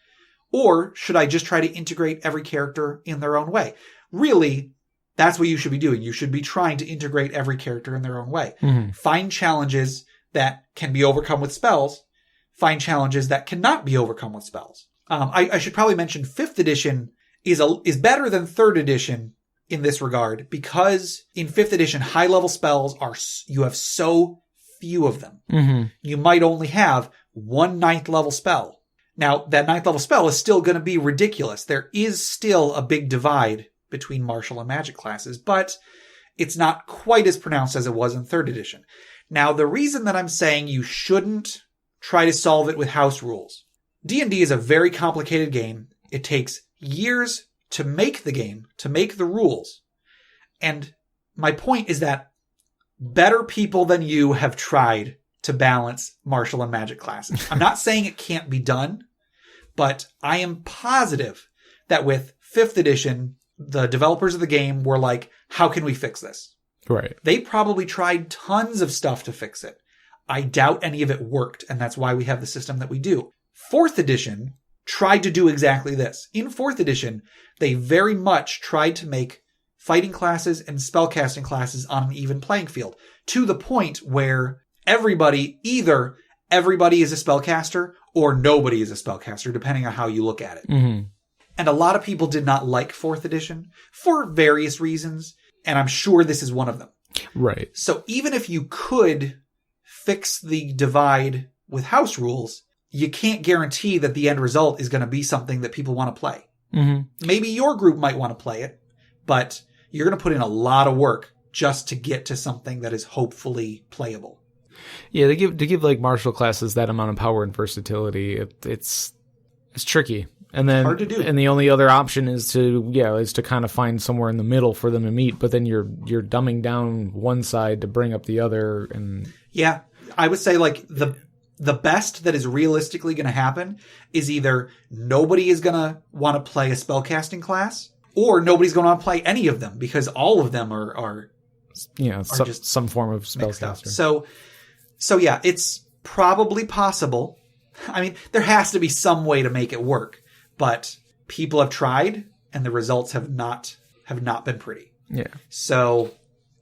Or should I just try to integrate every character in their own way? Really, that's what you should be doing. You should be trying to integrate every character in their own way. Mm-hmm. Find challenges that can be overcome with spells. Find challenges that cannot be overcome with spells. I should probably mention 5th edition is better than 3rd edition in this regard, because in 5th edition, high level spells you have so few of them. Mm-hmm. You might only have 1 9th level spell. Now, that 9th level spell is still going to be ridiculous. There is still a big divide between martial and magic classes, but it's not quite as pronounced as it was in 3rd edition. Now, the reason that I'm saying you shouldn't try to solve it with house rules. D&D is a very complicated game. It takes years to make the game, to make the rules. And my point is that better people than you have tried to balance martial and magic classes. I'm not saying it can't be done, but I am positive that with 5th edition, the developers of the game were like, how can we fix this? Right. They probably tried tons of stuff to fix it. I doubt any of it worked, and that's why we have the system that we do. 4th edition tried to do exactly this. In 4th edition, they very much tried to make fighting classes and spellcasting classes on an even playing field, to the point where either everybody is a spellcaster or nobody is a spellcaster, depending on how you look at it. Mm-hmm. And a lot of people did not like 4th edition for various reasons, and I'm sure this is one of them. Right. So even if you could fix the divide with house rules, you can't guarantee that the end result is going to be something that people want to play. Mm-hmm. Maybe your group might want to play it, but you're going to put in a lot of work just to get to something that is hopefully playable. Yeah, to give like martial classes that amount of power and versatility, it's tricky. And then, hard to do. And the only other option is to kind of find somewhere in the middle for them to meet. But then you're dumbing down one side to bring up the other. And yeah, I would say like the best that is realistically going to happen is either nobody is going to want to play a spellcasting class, or nobody's going to want to play any of them because all of them are just some form of spellcaster. So yeah, it's probably possible. I mean, there has to be some way to make it work. But people have tried, and the results have not been pretty. Yeah. So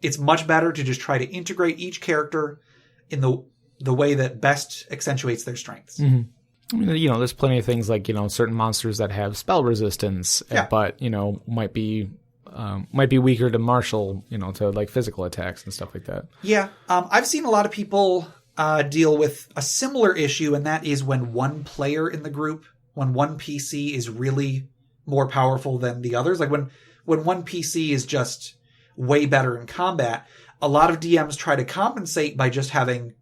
it's much better to just try to integrate each character in the way that best accentuates their strengths. Mm-hmm. I mean, there's plenty of things like certain monsters that have spell resistance, but might be weaker to martial, to like physical attacks and stuff like that. Yeah, I've seen a lot of people deal with a similar issue, and that is when one player in the group. When one PC is really more powerful than the others. Like when one PC is just way better in combat, a lot of DMs try to compensate by just having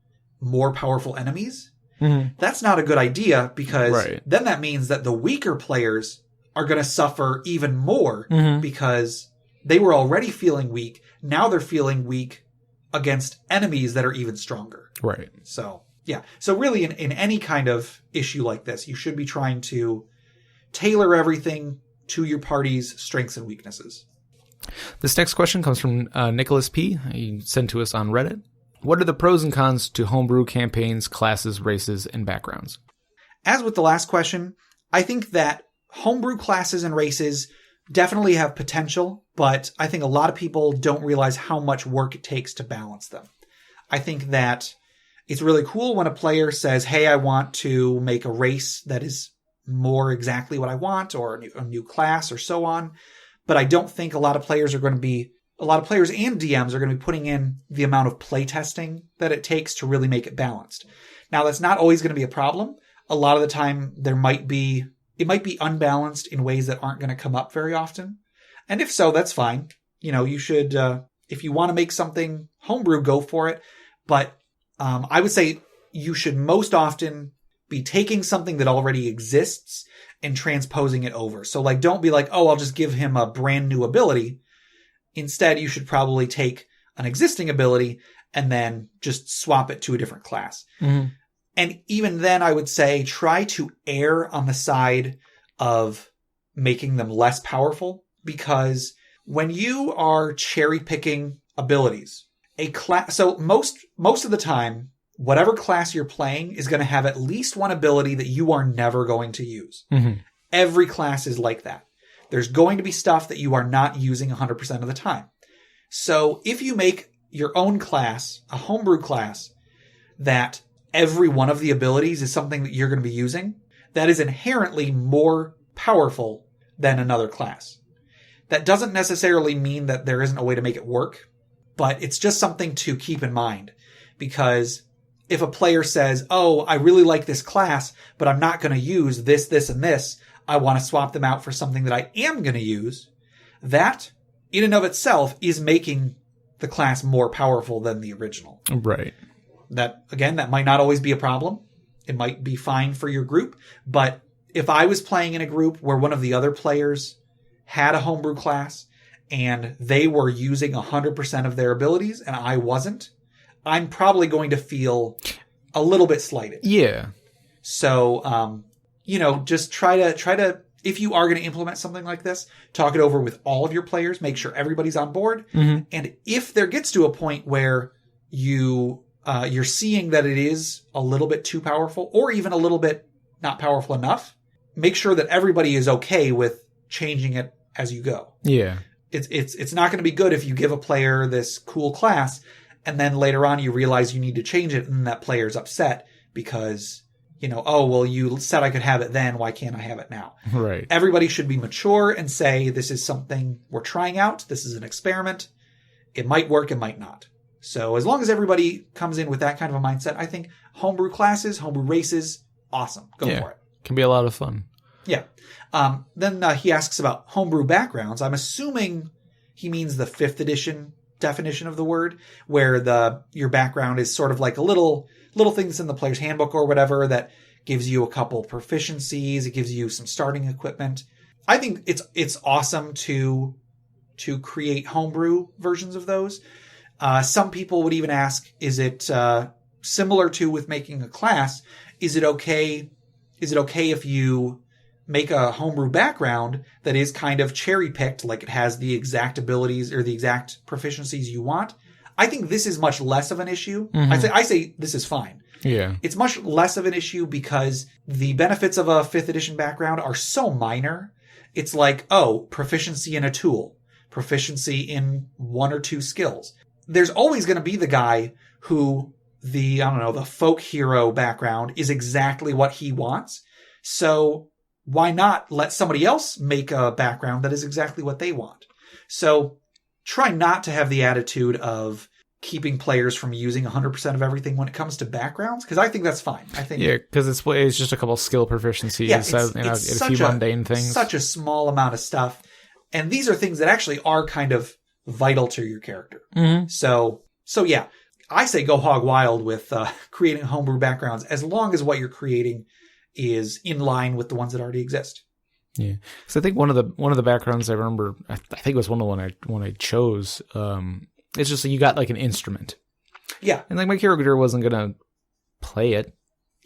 more powerful enemies. Mm-hmm. That's not a good idea, because then that means that the weaker players are going to suffer even more, because they were already feeling weak. Now they're feeling weak against enemies that are even stronger. Right. So... yeah. So really in any kind of issue like this, you should be trying to tailor everything to your party's strengths and weaknesses. This next question comes from Nicholas P. He sent to us on Reddit. What are the pros and cons to homebrew campaigns, classes, races, and backgrounds? As with the last question, I think that homebrew classes and races definitely have potential, but I think a lot of people don't realize how much work it takes to balance them. I think that it's really cool when a player says, hey, I want to make a race that is more exactly what I want, or a new class, or so on. But I don't think a lot of players and DMs are going to be putting in the amount of playtesting that it takes to really make it balanced. Now, that's not always going to be a problem. A lot of the time, it might be unbalanced in ways that aren't going to come up very often. And if so, that's fine. You should, if you want to make something homebrew, go for it. But I would say you should most often be taking something that already exists and transposing it over. So don't be like, oh, I'll just give him a brand new ability. Instead, you should probably take an existing ability and then just swap it to a different class. Mm-hmm. And even then, I would say try to err on the side of making them less powerful, because when you are cherry picking abilities, so most of the time, whatever class you're playing is going to have at least one ability that you are never going to use. Mm-hmm. Every class is like that. There's going to be stuff that you are not using 100% of the time. So if you make your own class, a homebrew class, that every one of the abilities is something that you're going to be using, that is inherently more powerful than another class. That doesn't necessarily mean that there isn't a way to make it work, but it's just something to keep in mind, because if a player says, oh, I really like this class, but I'm not going to use this, this, and this, I want to swap them out for something that I am going to use, that in and of itself is making the class more powerful than the original. Right. That might not always be a problem. It might be fine for your group. But if I was playing in a group where one of the other players had a homebrew class and they were using 100% of their abilities and I wasn't, I'm probably going to feel a little bit slighted. Yeah. So, just try to, if you are going to implement something like this, talk it over with all of your players, make sure everybody's on board. Mm-hmm. And if there gets to a point where you're seeing that it is a little bit too powerful, or even a little bit not powerful enough, make sure that everybody is okay with changing it as you go. Yeah. It's not going to be good if you give a player this cool class and then later on you realize you need to change it and that player's upset because, oh, well, you said I could have it then. Why can't I have it now? Right. Everybody should be mature and say, this is something we're trying out. This is an experiment. It might work. It might not. So as long as everybody comes in with that kind of a mindset, I think homebrew classes, homebrew races, awesome. Go for it. Can be a lot of fun. Yeah. Then he asks about homebrew backgrounds. I'm assuming he means the 5th edition definition of the word, where your background is sort of like a little thing that's in the player's handbook or whatever that gives you a couple proficiencies. It gives you some starting equipment. I think it's awesome to create homebrew versions of those. Some people would even ask, is it similar to with making a class? Is it okay if you make a homebrew background that is kind of cherry-picked, like it has the exact abilities or the exact proficiencies you want? I think this is much less of an issue. Mm-hmm. I say this is fine. Yeah. It's much less of an issue because the benefits of a 5th edition background are so minor. It's like, oh, proficiency in a tool, proficiency in 1 or 2 skills. There's always going to be the guy who the folk hero background is exactly what he wants. So why not let somebody else make a background that is exactly what they want? So try not to have the attitude of keeping players from using 100% of everything when it comes to backgrounds, because I think that's fine. I think because it's just a couple skill proficiencies, a few mundane things. Such a small amount of stuff, and these are things that actually are kind of vital to your character. Mm-hmm. So yeah, I say go hog wild with creating homebrew backgrounds as long as what you're creating is in line with the ones that already exist. Yeah. So I think one of the backgrounds I remember, I think it was one I chose. It's just that you got like an instrument. Yeah. And like my character wasn't gonna play it.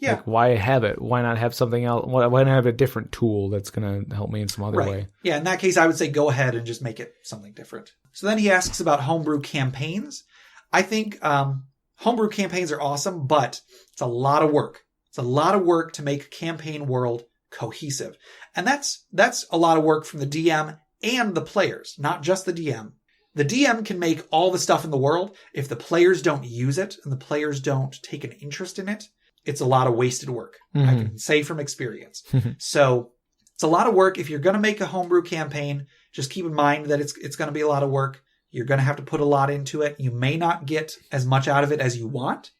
Yeah. Like, why have it? Why not have something else? Why not have a different tool that's going to help me in some other way? Yeah, in that case, I would say go ahead and just make it something different. So then he asks about homebrew campaigns. I think homebrew campaigns are awesome, but it's a lot of work. It's a lot of work to make a campaign world cohesive. And that's a lot of work from the DM and the players, not just the DM. The DM can make all the stuff in the world. If the players don't use it and the players don't take an interest in it, it's a lot of wasted work. I can say from experience. So it's a lot of work. If you're going to make a homebrew campaign, just keep in mind that it's going to be a lot of work. You're going to have to put a lot into it. You may not get as much out of it as you want.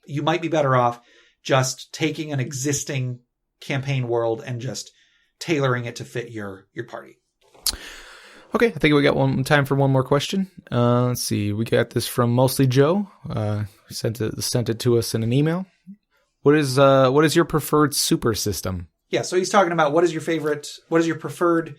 You might be better off just taking an existing campaign world and just tailoring it to fit your party. Okay, I think we got time for one more question. Let's see. We got this from Mostly Joe. Sent it to us in an email. What is your preferred super system? Yeah, so he's talking about what is your preferred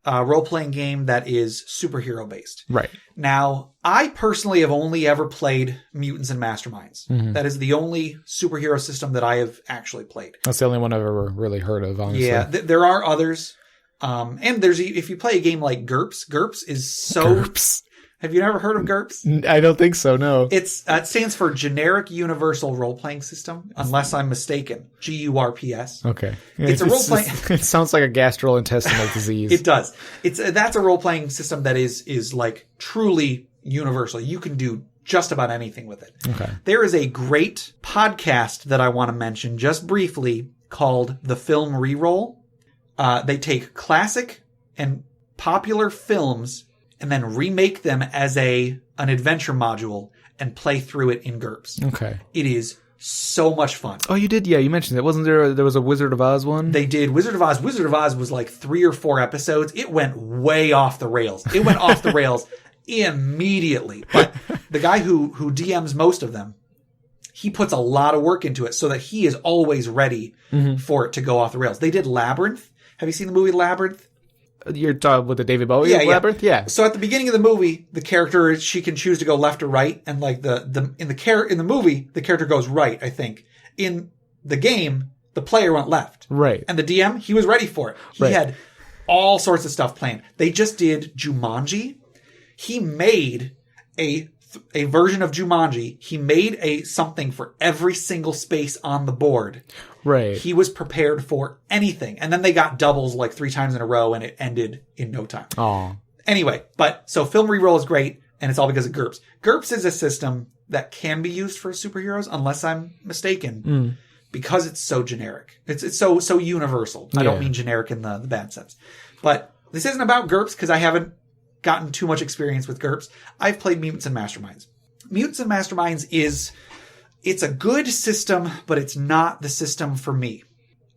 role-playing game that is superhero-based. Right. Now, I personally have only ever played Mutants and Masterminds. That is the only superhero system that I have actually played. That's the only one I've ever really heard of, honestly. Yeah, there are others. And if you play a game like GURPS is so... GURPS? Have you never heard of GURPS? I don't think so, no. It stands for Generic Universal Role-Playing System, unless I'm mistaken. GURPS. Okay. It's a role-playing... It sounds like a gastrointestinal disease. It does. That's a role-playing system that is like truly universal. You can do just about anything with it. Okay. There is a great podcast that I want to mention just briefly called The Film Reroll. They take classic and popular films and then remake them as an adventure module and play through it in GURPS. Okay. It is so much fun. Oh, you did? Yeah, you mentioned it. Wasn't there was a Wizard of Oz one? They did. Wizard of Oz. Wizard of Oz was like 3 or 4 episodes. It went way off the rails. It went off the rails immediately. But the guy who DMs most of them, he puts a lot of work into it so that he is always ready for it to go off the rails. They did Labyrinth. Have you seen the movie Labyrinth? You're talking with the David Bowie Labyrinth? Yeah. So at the beginning of the movie, the character, she can choose to go left or right. And like in the movie, the character goes right, I think. In the game, the player went left. Right. And the DM, he was ready for it. He had all sorts of stuff planned. They just did Jumanji. He made a version of Jumanji. He made something for every single space on the board. Right. He was prepared for anything. And then they got doubles like 3 times in a row and it ended in no time. Oh. Anyway, so Film Reroll is great and it's all because of GURPS. GURPS is a system that can be used for superheroes unless I'm mistaken because it's so generic. It's so universal. I don't mean generic in the bad sense. But this isn't about GURPS because I haven't gotten too much experience with GURPS. I've played Mutants and Masterminds. Mutants and Masterminds it's a good system, but it's not the system for me.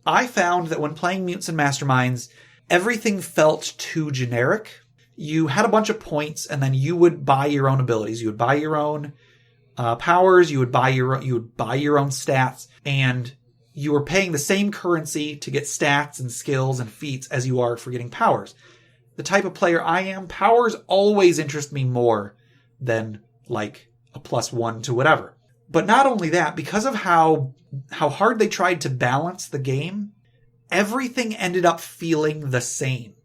I found that when playing Mutants and Masterminds, everything felt too generic. You had a bunch of points, and then you would buy your own abilities. You would buy your own powers. You would buy your own stats, and you were paying the same currency to get stats and skills and feats as you are for getting powers. The type of player I am, powers always interest me more than like a +1 to whatever. But not only that, because of how hard they tried to balance the game, everything ended up feeling the same.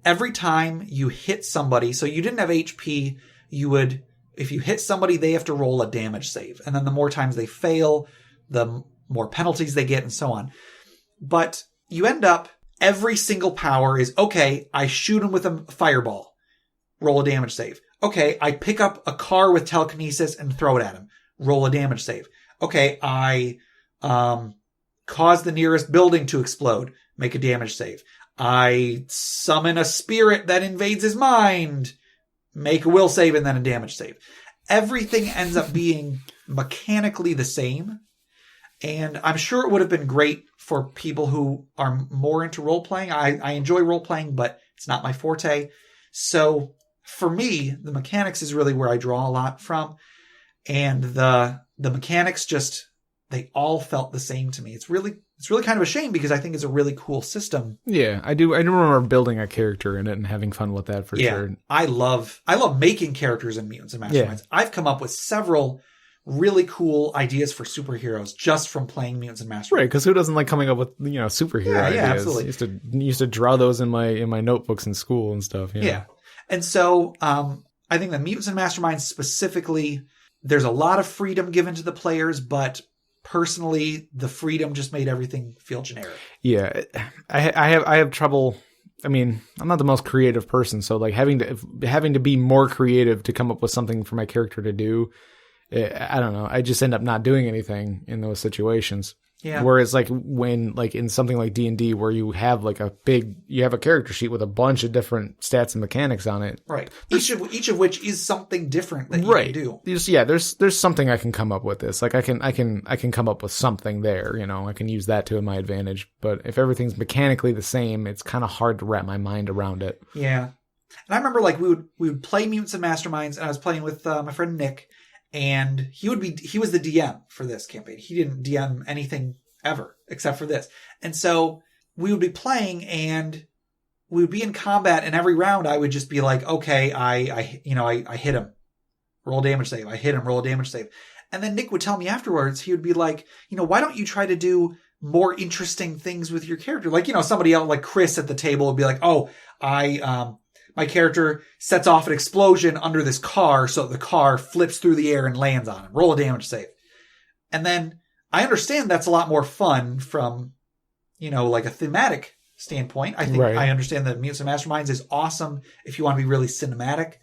Every time you hit somebody, so you didn't have HP, if you hit somebody, they have to roll a damage save. And then the more times they fail, the more penalties they get and so on. But you end up, every single power is, okay, I shoot him with a fireball, roll a damage save. Okay, I pick up a car with telekinesis and throw it at him. Roll a damage save. Okay, I cause the nearest building to explode. Make a damage save. I summon a spirit that invades his mind. Make a will save and then a damage save. Everything ends up being mechanically the same. And I'm sure it would have been great for people who are more into role-playing. I enjoy role-playing, but it's not my forte. So for me, the mechanics is really where I draw a lot from. And the mechanics they all felt the same to me. It's really kind of a shame because I think it's a really cool system. Yeah, I do remember building a character in it and having fun with that for sure. I love making characters in Mutants and Masterminds. Yeah. I've come up with several really cool ideas for superheroes just from playing Mutants and Masterminds. Right, because who doesn't like coming up with superhero ideas? Yeah, absolutely. Used to draw those in my notebooks in school and stuff. Yeah, and so I think that Mutants and Masterminds specifically, there's a lot of freedom given to the players, but personally, the freedom just made everything feel generic. Yeah, I have trouble. I mean, I'm not the most creative person, so like having to be more creative to come up with something for my character to do, I don't know. I just end up not doing anything in those situations. Yeah. Whereas like when like in something like D&D where you have like a character sheet with a bunch of different stats and mechanics on it. Right. Each of which is something different that you can do. There's something I can come up with this. Like I can come up with something there, I can use that to my advantage. But if everything's mechanically the same, it's kind of hard to wrap my mind around it. Yeah. And I remember like we would play Mutants and Masterminds, and I was playing with my friend Nick. And he was the DM for this campaign. He didn't DM anything ever except for this. And so we would be playing and we would be in combat, and every round I would just be like, okay, I hit him. Roll damage save. I hit him, roll a damage save. And then Nick would tell me afterwards, he would be like, why don't you try to do more interesting things with your character? Like, somebody else like Chris at the table would be like, oh, my character sets off an explosion under this car so the car flips through the air and lands on him. Roll a damage save. And then I understand that's a lot more fun from, like a thematic standpoint. I think I understand that Mutants and Masterminds is awesome if you want to be really cinematic.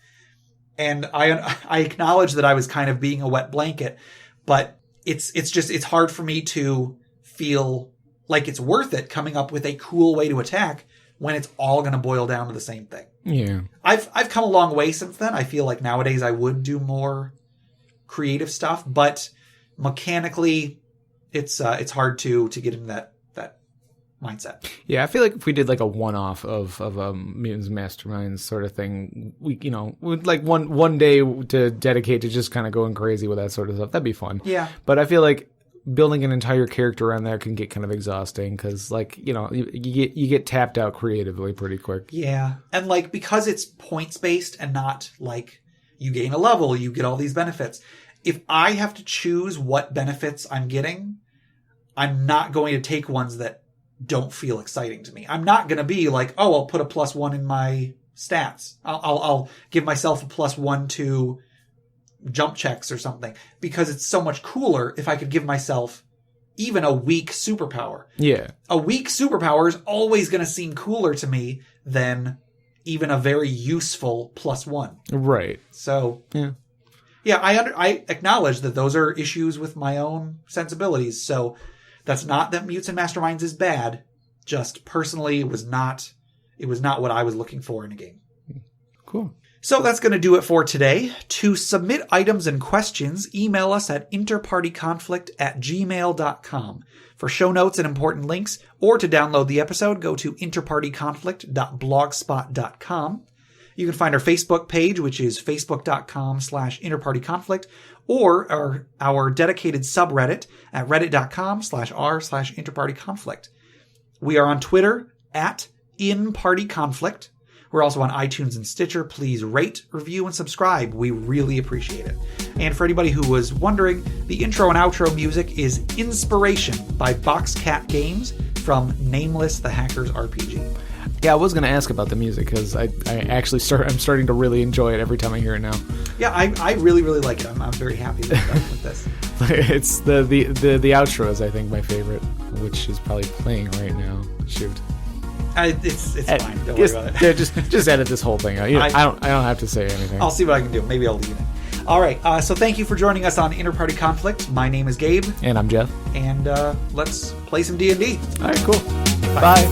And I acknowledge that I was kind of being a wet blanket, but it's hard for me to feel like it's worth it coming up with a cool way to attack when it's all going to boil down to the same thing. Yeah. I've come a long way since then. I feel like nowadays I would do more creative stuff, but mechanically it's hard to get into that mindset. Yeah, I feel like if we did like a one-off of Mutants and Masterminds sort of thing, we'd like one day to dedicate to just kind of going crazy with that sort of stuff. That'd be fun. Yeah. But I feel like building an entire character around there can get kind of exhausting because, like, you get tapped out creatively pretty quick. Yeah, and like because it's points based and not like you gain a level, you get all these benefits. If I have to choose what benefits I'm getting, I'm not going to take ones that don't feel exciting to me. I'm not going to be like, oh, I'll put a +1 in my stats. I'll give myself a +1 to jump checks or something, because it's so much cooler if I could give myself even a weak superpower. Yeah. A weak superpower is always going to seem cooler to me than even a very useful +1. Right. So, yeah, I acknowledge that those are issues with my own sensibilities. So that's not that Mutants and Masterminds is bad. Just personally, it was not what I was looking for in a game. Cool. So that's going to do it for today. To submit items and questions, email us at interpartyconflict@gmail.com. For show notes and important links, or to download the episode, go to interpartyconflict.blogspot.com. You can find our Facebook page, which is facebook.com/interpartyconflict, or our dedicated subreddit at reddit.com/r/interpartyconflict. We are on Twitter at InPartyConflict. We're also on iTunes and Stitcher. Please rate, review, and subscribe. We really appreciate it. And for anybody who was wondering, the intro and outro music is Inspiration by Boxcat Games from Nameless the Hacker's RPG. Yeah, I was going to ask about the music because I'm starting to really enjoy it every time I hear it now. Yeah, I really, really like it. I'm very happy with this. It's the outro is, I think, my favorite, which is probably playing right now. Shoot. It's fine. Don't worry about it. Yeah, just edit this whole thing out. I don't have to say anything. I'll see what I can do. Maybe I'll leave it. All right. So thank you for joining us on Interparty Conflict. My name is Gabe. And I'm Jeff. And let's play some D&D. All right, cool. Bye.